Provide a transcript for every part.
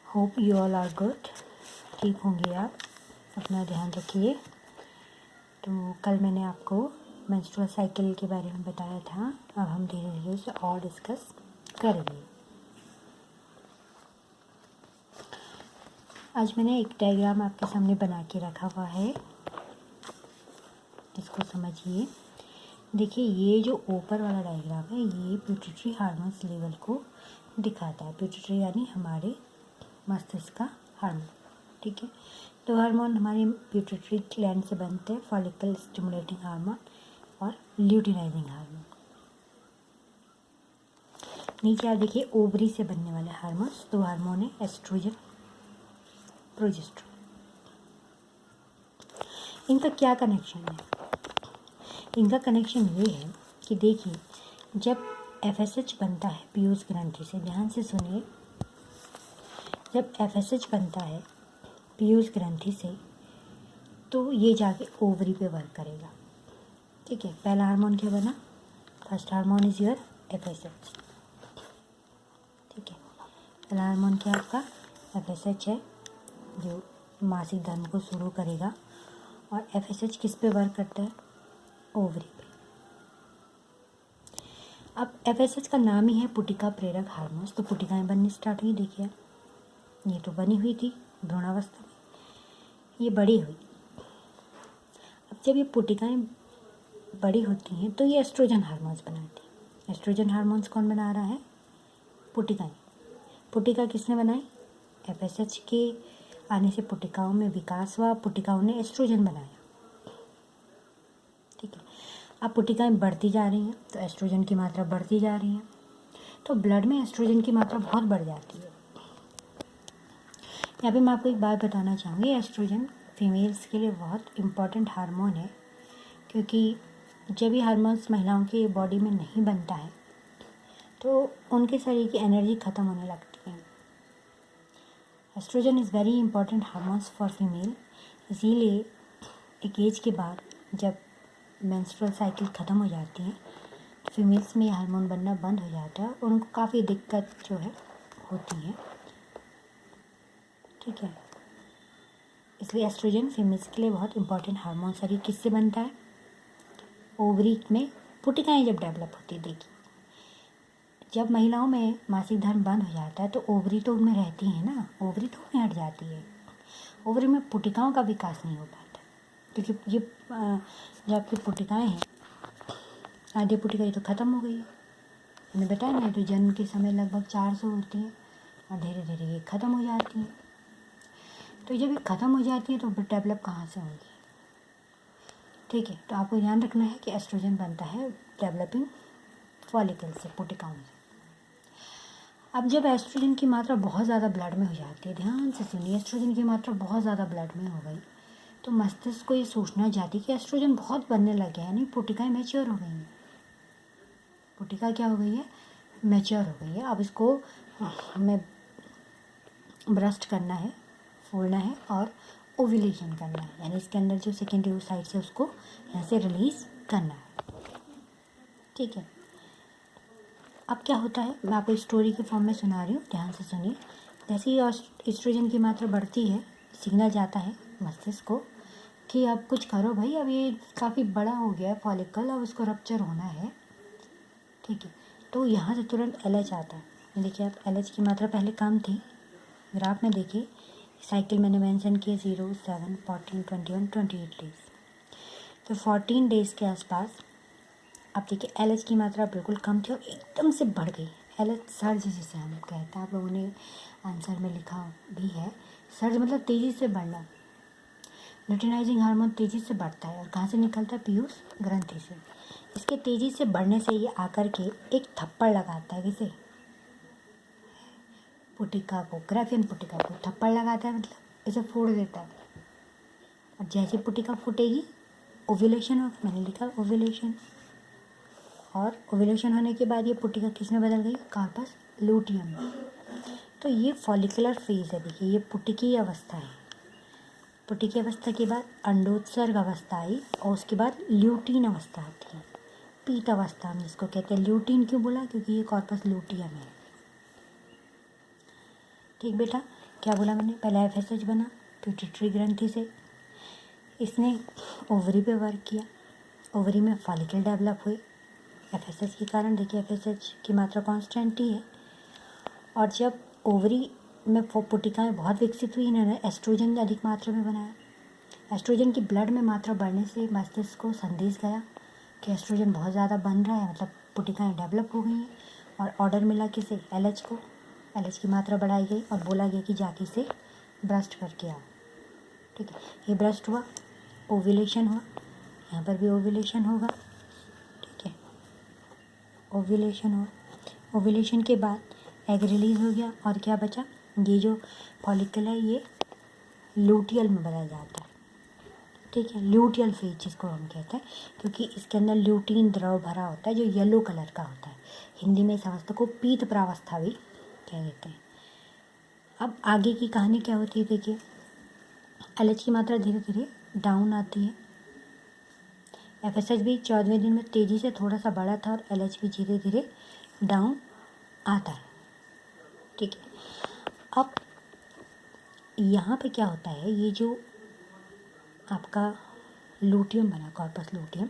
Hope you all are good. ठीक होंगे आप, अपना ध्यान रखिए। तो कल मैंने आपको मेंस्ट्रुअल साइकिल के बारे में बताया था, अब हम धीरे धीरे उसे और डिस्कस करेंगे। आज मैंने एक डायग्राम आपके सामने बना के रखा हुआ है, इसको समझिए। देखिए, ये जो ऊपर वाला डायग्राम है ये पिट्यूटरी हार्मोन्स लेवल को दिखाता है। पिट्यूटरी यानी हमारे मस्तिष्क का हार्मोन, ठीक है। तो हार्मोन हमारे पिट्यूटरी ग्लैंड से बनते हैं, फॉलिकल स्टिमुलेटिंग हार्मोन और ल्यूटिनाइजिंग हार्मोन। नीचे आप देखिए ओवरी से बनने वाले हार्मोन्स, दो हार्मोन है, एस्ट्रोजन, प्रोजेस्टेरोन। इनका क्या कनेक्शन है? इनका कनेक्शन ये है कि देखिए, जब FSH बनता है पीयूष ग्रंथि से, ध्यान से सुनिए, जब FSH बनता है पीयूष ग्रंथि से तो ये जाके ओवरी पे वर्क करेगा, ठीक है। पहला हार्मोन क्या बना? First hormone is your FSH, ठीक है। पहला हार्मोन क्या आपका? FSH है, जो मासिक धर्म को शुरू करेगा। और FSH किस पे वर्क करता है? ओवरी पे। अब FSH का नाम ही है पुटिका प्रेरक हार्मोन्स, तो पुटिकाएं बननी स्टार्ट हुई। देखिए, ये तो बनी हुई थी भ्रूणावस्था में, ये बड़ी हुई। अब जब ये पुटिकाएं बड़ी होती हैं तो ये एस्ट्रोजन हार्मोन्स बनाती हैं। एस्ट्रोजन हार्मोन्स कौन बना रहा है? पुटिकाएं। पुटिका किसने बनाई? FSH के आने से पुटिकाओं में विकास हुआ, पुटिकाओं ने एस्ट्रोजन बनाया, ठीक है। अब पुटिकाएं बढ़ती जा रही हैं तो एस्ट्रोजन की मात्रा बढ़ती जा रही है, तो ब्लड में एस्ट्रोजन की मात्रा बहुत बढ़ जाती है। यहाँ पे मैं आपको एक बात बताना चाहूँगी, एस्ट्रोजन फीमेल्स के लिए बहुत इम्पॉर्टेंट हार्मोन है, क्योंकि जब ये हार्मोन्स महिलाओं की बॉडी में नहीं बनता है तो उनके शरीर की एनर्जी ख़त्म होने लगती है। Estrogen is very important hormones for female, इसीलिए एक एज के बाद जब मेंस्ट्रुअल साइकिल ख़त्म हो जाती है तो फीमेल्स में ये हार्मोन बनना बंद हो जाता है और उनको काफ़ी दिक्कत जो है होती है, ठीक है। इसलिए एस्ट्रोजन फीमेल्स के लिए बहुत इंपॉर्टेंट हार्मोन है। किससे बनता है? ओवरी में पुटिकाएं जब डेवलप होती है। देखिए, जब महिलाओं में मासिक धर्म बंद हो जाता है तो ओवरी तो उनमें रहती है ना, ओवरी तो उनमें हट जाती है। ओवरी में पुटिकाओं का विकास नहीं हो पाता, क्योंकि ये जो आपकी पुटिकाएं हैं, आधी पुटिकाएं तो ख़त्म हो गई है। मैंने बताया ना, तो जन्म के समय लगभग 400 होती हैं और धीरे धीरे ये ख़त्म हो जाती हैं। तो जब ये ख़त्म हो जाती है तो डेवलप कहाँ से होंगी, ठीक है। तो आपको ध्यान रखना है कि एस्ट्रोजन बनता है डेवलपिंग फॉलिकल से, पुटिकाओं से। अब जब एस्ट्रोजन की मात्रा बहुत ज़्यादा ब्लड में हो जाती है, ध्यान से सुनिए, एस्ट्रोजन की मात्रा बहुत ज़्यादा ब्लड में हो गई तो मस्तिष्क को ये सोचना चाहती कि एस्ट्रोजन बहुत बनने लग गया, यानी पुटिकाएं मैच्योर हो गई हैं। पुटिका क्या हो गई है? मैच्योर हो गई है। अब इसको हमें ब्रस्ट करना है, फोड़ना है और ओव्यूलेशन करना है, यानी इसके अंदर जो सेकेंडरी ओसाइट है उसको यहाँ से रिलीज़ करना है, ठीक है। अब क्या होता है, मैं आपको स्टोरी के फॉर्म में सुना रही हूँ, ध्यान से सुनिए। जैसे ही एस्ट्रोजन की मात्रा बढ़ती है, सिग्नल जाता है मस्तिष्क को कि अब कुछ करो भाई, अब ये काफ़ी बड़ा हो गया है फॉलिकल, अब इसको रप्चर होना है, ठीक है। तो यहाँ से तुरंत LH आता है। देखिए, आप LH की मात्रा पहले कम थी, ग्राफ में देखिए, साइकिल मैंने मेंशन किया 0, 7, 14, 21, 28 डेज। तो 14 डेज़ के आसपास अब देखिए LH की मात्रा बिल्कुल कम थी और एकदम से बढ़ गई। LH सर्ज जिसे हम कहते हैं, आप लोगों ने आंसर में लिखा भी है, सर्ज मतलब तेज़ी से बढ़ना। ल्यूटिनाइजिंग हार्मोन तेज़ी से बढ़ता है और कहाँ से निकलता है? पीयूष ग्रंथि से। इसके तेज़ी से बढ़ने से ये आकर के एक थप्पड़ लगाता है, किसे? पुटिका को, ग्राफियन पुटिका को थप्पड़ लगाता है, मतलब इसे फोड़ देता है। और जैसे पुटिका फूटेगी ओव्यूलेशन होगा, मैंने लिखा ओव्यूलेशन। और ओव्यूलेशन होने के बाद ये पुटिका किस में बदल गई? कार्पस लूटियम में। तो ये फॉलिकुलर फेज है। देखिए, ये पुटिकी अवस्था है। पुटिकी अवस्था के बाद अंडोत्सर्ग अवस्था आई और उसके बाद ल्यूटीन अवस्था आती है, पीत अवस्था हम जिसको कहते हैं। ल्यूटीन क्यों बोला? क्योंकि ये कॉर्पस लूटियम है, ठीक बेटा। क्या बोला मैंने, पहला FSH बना पिट्यूटरी ग्रंथि से, इसने ओवरी पे वर्क किया, ओवरी में फॉलिकल डेवलप हुए FSH के कारण। देखिए FSH की मात्रा कॉन्स्टेंट ही है। और जब ओवरी में पुटिकाएँ बहुत विकसित हुई, इन्होंने एस्ट्रोजन अधिक मात्रा में बनाया। एस्ट्रोजन की ब्लड में मात्रा बढ़ने से मस्तिष्क को संदेश गया कि एस्ट्रोजन बहुत ज़्यादा बन रहा है, मतलब पुटिकाएँ डेवलप हो गई हैं। और ऑर्डर मिला किसे, LH को। LH की मात्रा बढ़ाई गई और बोला गया कि जाके इसे ब्रस्ट करके आओ। ठीक है, ये ब्रस्ट हुआ, ओव्यूलेशन हुआ, यहाँ पर भी ओव्यूलेशन होगा। ठीक है, ओव्यूलेशन हुआ, ओव्यूलेशन के बाद एग रिलीज़ हो गया और क्या बचा, ये जो फॉलिकल है ये लूटियल में बदल जाता है। ठीक है, ल्यूटियल फेज जिसको हम कहते हैं, क्योंकि इसके अंदर ल्यूटीन द्रव भरा होता है जो येलो कलर का होता है। हिंदी में इस अवस्था को पीत प्रावस्था भी कह देते हैं। अब आगे की कहानी क्या होती है, देखिए LH की मात्रा धीरे धीरे डाउन आती है। FSH भी 14वें दिन में तेज़ी से थोड़ा सा बढ़ा था और LH भी धीरे धीरे डाउन आता है। ठीक है, अब यहाँ पे क्या होता है, ये जो आपका लूटियम बना, कॉर्पस लूटियम,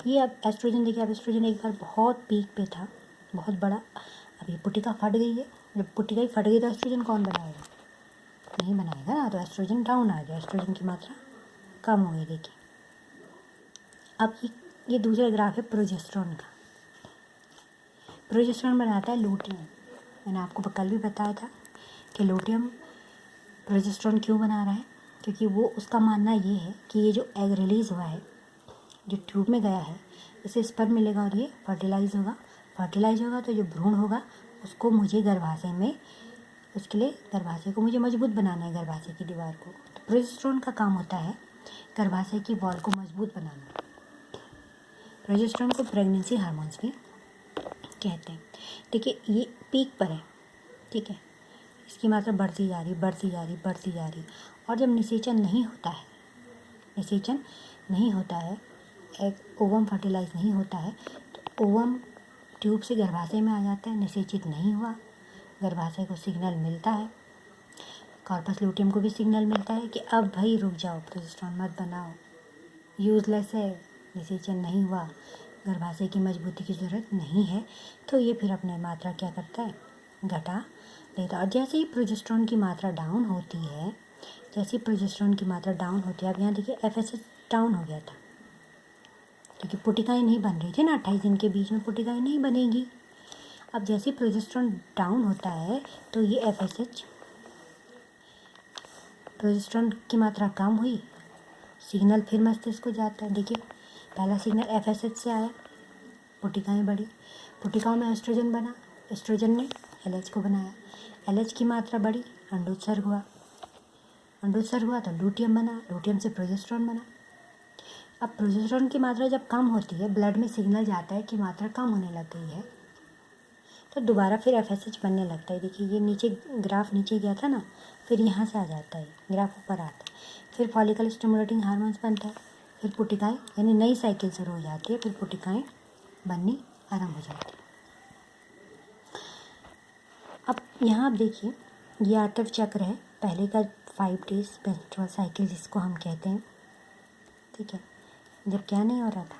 ये अब एस्ट्रोजन, देखिए अब एस्ट्रोजन एक बार बहुत पीक पे था, बहुत बड़ा। अब ये पुटिका फट गई है, जब पुटिका ही फट गई तो एस्ट्रोजन कौन बनाएगा, नहीं बनाएगा ना, तो एस्ट्रोजन डाउन आ गया, एस्ट्रोजन की मात्रा कम हो गई। देखिए अब ये दूसरा ग्राफ है प्रोजेस्टेरोन का। प्रोजेस्टेरोन बनाता है लूटियम। मैंने आपको कल भी बताया था कि लूटियम प्रोजेस्टेरोन क्यों बना रहा है, क्योंकि वो उसका मानना ये है कि ये जो एग रिलीज़ हुआ है, जो ट्यूब में गया है, इसे स्पर्म मिलेगा और ये फर्टिलाइज होगा तो जो भ्रूण होगा उसको मुझे गर्भाशय में, उसके लिए गर्भाशय को मुझे मजबूत बनाना है, गर्भाशय की दीवार को। तो प्रोजेस्टेरोन का काम होता है गर्भाशय की वॉल को मजबूत बनाना। प्रोजेस्टेरोन को प्रेगनेंसी हार्मोन्स भी कहते हैं। देखिए ये पीक पर है, ठीक है, इसकी मात्रा बढ़ती जा रही। और जब निषेचन नहीं होता है, एक ओवम फर्टिलाइज नहीं होता है, तो ओवम ट्यूब से गर्भाशय में आ जाता है, निषेचित नहीं हुआ, गर्भाशय को सिग्नल मिलता है, कॉर्पस लूटियम को भी सिग्नल मिलता है कि अब भाई रुक जाओ, प्रोजेस्टेरोन मत बनाओ, यूजलेस है, निषेचन नहीं हुआ, गर्भाशय की मजबूती की ज़रूरत नहीं है। तो ये फिर अपने मात्रा क्या करता है, घटा देता है। और जैसे ही प्रोजेस्टेरोन की मात्रा डाउन होती है, अब यहाँ देखिए FSH डाउन हो गया था, क्योंकि पुटिकाएँ नहीं बन रही थी ना, 28 दिन के बीच में पुटिकाएँ नहीं बनेगी। अब जैसे ही प्रोजेस्टेरोन डाउन होता है तो ये FSH, प्रोजेस्टेरोन की मात्रा कम हुई, सिग्नल फिर मस्तिष्क को जाता है। देखिए पहला सिग्नल FSH से आया, पुटिकाएँ बढ़ी, पुटिकाओं में एस्ट्रोजन बना, एस्ट्रोजन ने LH को बनाया, LH की मात्रा बढ़ी, अंडोत्सर्ग हुआ तो लूटियम बना, लूटियम से प्रोजेस्टेरोन बना। अब प्रोजेस्टेरोन की मात्रा जब कम होती है, ब्लड में सिग्नल जाता है कि मात्रा कम होने लग गई है, तो दोबारा फिर FSH बनने लगता है। देखिए ये नीचे ग्राफ नीचे गया था ना, फिर यहाँ से आ जाता है, ग्राफ ऊपर आता है, फिर फॉलिकल स्टिमुलेटिंग हार्मोन्स बनता है, फिर पुटिकाएँ, यानी नई साइकिल शुरू हो जाती है, फिर पुटिकाएँ बननी आरम्भ हो जाती है। अब यहाँ आप देखिए ये आर्तव चक्र है, पहले का 5 डेज मेंस्ट्रुअल साइकिल जिसको हम कहते हैं। ठीक है, जब क्या नहीं हो रहा था,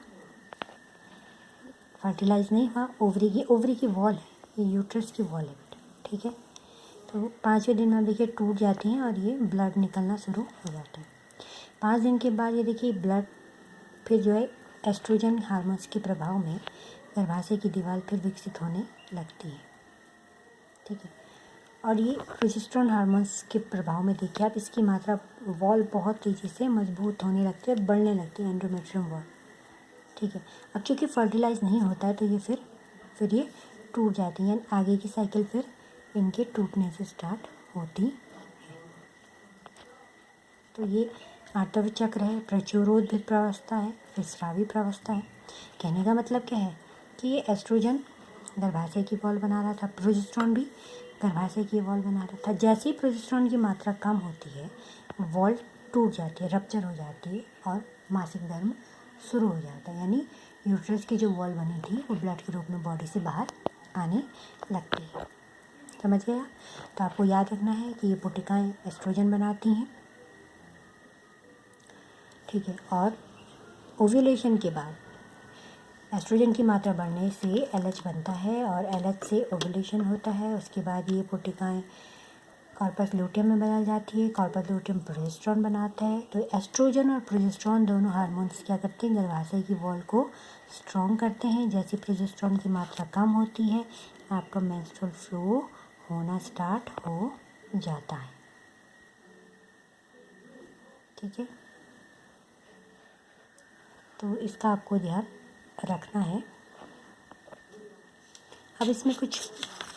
फर्टिलाइज नहीं हुआ, ओवरी की वॉल है, ये यूट्रस की वॉल है बेटा। ठीक है, तो 5वें दिन में आप देखिए टूट जाती हैं और ये ब्लड निकलना शुरू हो जाता है। 5 दिन के बाद ये देखिए ब्लड फिर जो है एस्ट्रोजन हार्मोन्स के प्रभाव में गर्भाशय की दीवार फिर विकसित होने लगती है। ठीक है, और ये प्रोजेस्टेरोन हार्मोन्स के प्रभाव में देखिए आप, इसकी मात्रा वॉल बहुत तेज़ी से मजबूत होने लगती है, बढ़ने लगती है, एंडोमेट्रियम वॉल। ठीक है, अब चूँकि फर्टिलाइज नहीं होता है तो ये फिर ये टूट जाती हैं, आगे की साइकिल फिर इनके टूटने से स्टार्ट होती है। तो ये आर्तव चक्र है, प्रचुरोद्भिद प्रावस्था है, फिर स्रावी प्रावस्था है। कहने का मतलब क्या है कि ये एस्ट्रोजन गर्भाशय की वॉल बना रहा था, प्रोजेस्टेरोन भी गर्भाशय की वॉल बना रहा था। जैसे ही प्रोजेस्टेरोन की मात्रा कम होती है, वॉल टूट जाती है, रप्चर हो जाती है और मासिक धर्म शुरू हो जाता है, यानी यूट्रस की जो वॉल बनी थी वो ब्लड के रूप में बॉडी से बाहर आने लगती है। समझ गया? तो आपको याद रखना है कि ये पुटिकाएं एस्ट्रोजन बनाती हैं, ठीक है। और ओव्यूलेशन के बाद एस्ट्रोजन की मात्रा बढ़ने से LH बनता है और LH से ओव्यूलेशन होता है। उसके बाद ये पुटिकाएं कॉर्पस लूटियम में बदल जाती है। कॉर्पस लूटियम प्रोजेस्टेरोन बनाता है। तो एस्ट्रोजन और प्रोजेस्टेरोन दोनों हार्मोन्स क्या करते हैं, गर्भाशय की वॉल को स्ट्रॉन्ग करते हैं। जैसे प्रोजेस्टेरोन की मात्रा कम होती है, आपका मेंस्ट्रुअल फ्लो होना स्टार्ट हो जाता है, ठीक है। तो इसका आपको ध्यान रखना है। अब इसमें कुछ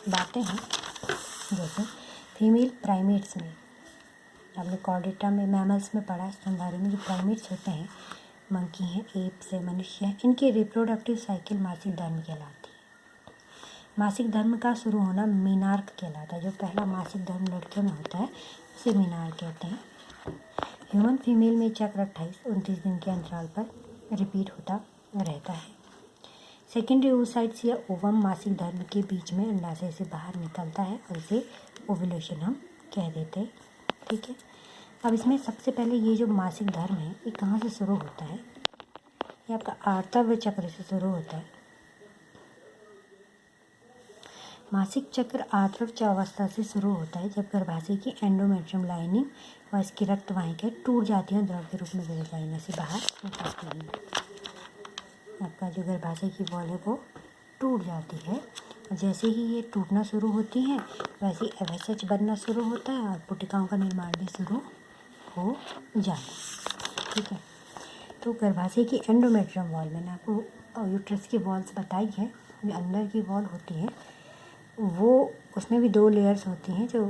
बातें हैं, जैसे फीमेल प्राइमेट्स में आपने कॉर्डेटा में, मैमल्स में पढ़ा, स्तनधारी में जो प्राइमेट्स होते हैं, मंकी हैं, एप्स है, मनुष्य हैं, इनके रिप्रोडक्टिव साइकिल मासिक धर्म कहलाती है। मासिक धर्म का शुरू होना मीनार्क कहलाता है। जो पहला मासिक धर्म लड़कियों में होता है उसे मीनार्क कहते हैं। ह्यूमन फीमेल में चक्र 28-29 दिन के अंतराल पर रिपीट होता रहता है। सेकेंडरी ओवसाइट्स या ओवम मासिक धर्म के बीच में अंडाशय से बाहर निकलता है और इसे ओव्यूलेशन हम कह देते हैं, ठीक है। अब इसमें सबसे पहले ये जो मासिक धर्म है ये कहाँ से शुरू होता है, ये आपका आर्तव चक्र से शुरू होता है। मासिक चक्र आर्तव अवस्था से शुरू होता है जब गर्भाशय की एंडोमेट्रियम लाइनिंग और इसकी रक्त वाहिकाएं टूट जाती हैं, द्रव के रूप में वेजाइना से बाहर निकलती हैं। आपका जो गर्भाशय की वॉल है वो टूट जाती है और जैसे ही ये टूटना शुरू होती है वैसे ही FSH बनना शुरू होता है और पुटिकाओं का निर्माण भी शुरू हो जाता है, ठीक है। तो गर्भाशय की एंडोमेट्रियम वॉल, मैंने आपको यूट्रस की वॉल्स बताई है, जो अंदर की वॉल होती है वो, उसमें भी 2 लेयर्स होती हैं। जो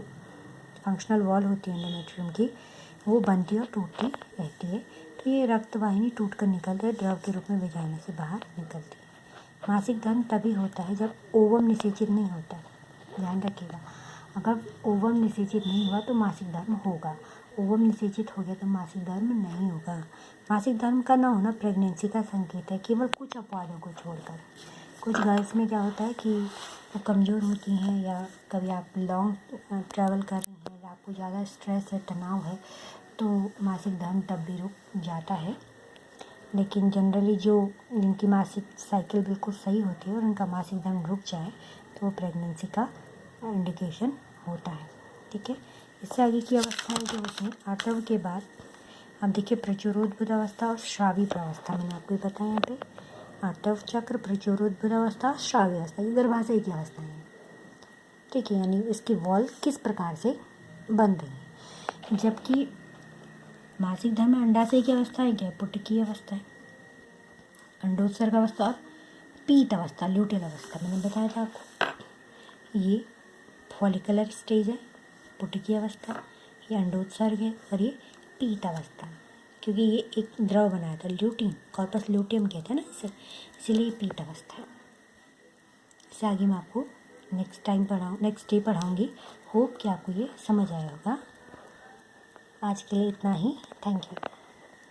फंक्शनल वॉल होती है एंडोमेट्रियम की, वो बनती और टूटती रहती है। तो ये रक्त वाहिनी टूट कर निकलकर द्रव के रूप में वेजाइना से बाहर निकलती है। मासिक धर्म तभी होता है जब ओवम निषेचित नहीं होता, ध्यान रखिएगा। अगर ओवम निषेचित नहीं हुआ तो मासिक धर्म होगा, ओवम निषेचित हो गया तो मासिक धर्म नहीं होगा। मासिक धर्म का न होना प्रेगनेंसी का संकेत है, केवल कुछ अपवादों को छोड़कर। कुछ गर्ल्स में क्या होता है कि वो कमज़ोर होती हैं, या कभी आप लॉन्ग ट्रैवल कर रही हैं या आपको ज़्यादा स्ट्रेस है, तनाव है, तो मासिक धर्म तब भी रुक जाता है। लेकिन जनरली जिनकी मासिक साइकिल बिल्कुल सही होती है और उनका मासिक धर्म रुक जाए तो वो प्रेगनेंसी का इंडिकेशन होता है, ठीक है। इससे आगे की अवस्थाएं जो होती हैं आर्तव के बाद, अब देखिए प्रचुरोद्भूत अवस्था और श्रावी प्रावस्था, मैंने आपको बताया यहाँ पे आर्तव चक्र, प्रचुरोद्भूत अवस्था, श्रावी अवस्था, ये गर्भाशय की अवस्थाएं हैं, ठीक है। यानी इसकी वॉल किस प्रकार से बन रही है। जबकि मासिक धर्म में अंडाशय की अवस्था है क्या, पुटिकी अवस्था है, अंडोत्सर्ग अवस्था और पीत अवस्था, ल्यूटेल अवस्था, मैंने बताया था आपको। ये फॉलिकुलर स्टेज है, पुटिकी अवस्था, ये अंडोत्सर्ग है और ये पीत अवस्था, क्योंकि ये एक द्रव बनाया था ल्यूटीन, कॉर्पस ल्यूटियम कहते हैं ना इसे, इसीलिए पीत अवस्था है। इससे आगे मैं आपको नेक्स्ट डे पढ़ाऊँगी। होप कि आपको ये समझ आया होगा। आज के लिए इतना ही, थैंक यू।